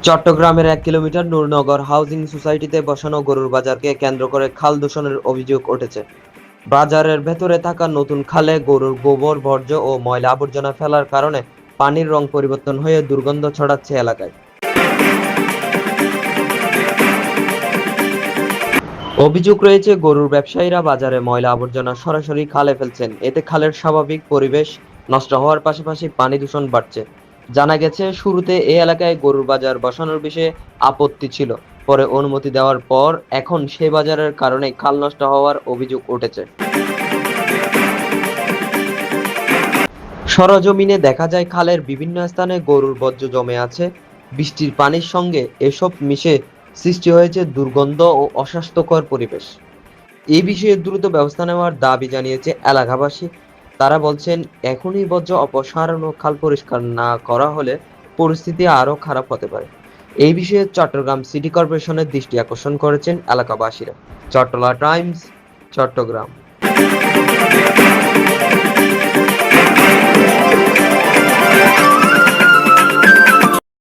চট্টগ্রামের ১ kilometre Nurnagar housing সোসাইটিতে বসানো গরুর বাজারকে কেন্দ্র করে খাল দূষণের অভিযোগ উঠেছে। বাজারের ভেতরে থাকা নতুন খালে গরুর গোবর, বর্জ্য ও ময়লা আবর্জনা ফেলার কারণে পানির রং পরিবর্তন হয়ে দুর্গন্ধ ছড়াচ্ছে এলাকায়। অভিযোগ রয়েছে, গরুর ব্যবসায়ীরা বাজারে ময়লা আবর্জনা সরাসরি খালে ফেলছেন। এতে খালের স্বাভাবিক পরিবেশ নষ্ট হওয়ার পাশাপাশি পানি দূষণ বাড়ছে। জানা গেছে, শুরুতে এই এলাকায় গরুর বাজার বসানোর বিষয়ে আপত্তি ছিল। পরে অনুমতি দেওয়ার পর এখন সেই বাজারের কারণে খাল নষ্ট হওয়ার অভিযোগ উঠেছে। সরেজমিনে দেখা যায়, খালের বিভিন্ন স্থানে গরুর বর্জ্য জমে আছে। বৃষ্টির পানির সঙ্গে এসব মিশে সৃষ্টি হয়েছে দুর্গন্ধ ও অস্বাস্থ্যকর পরিবেশ। এই বিষয়ে দ্রুত ব্যবস্থা নেওয়ার দাবি জানিয়েছে এলাকাবাসী। তারা বলছেন, এখনই বর্জ্য অপসারণ ও খাল পরিষ্কার না করা হলে পরিস্থিতি আরও খারাপ হতে পারে। এই বিষয়ে চট্টগ্রাম সিটি কর্পোরেশনের দৃষ্টি আকর্ষণ করেছেন এলাকাবাসীরা। চট্টলা টাইমস, চট্টগ্রাম।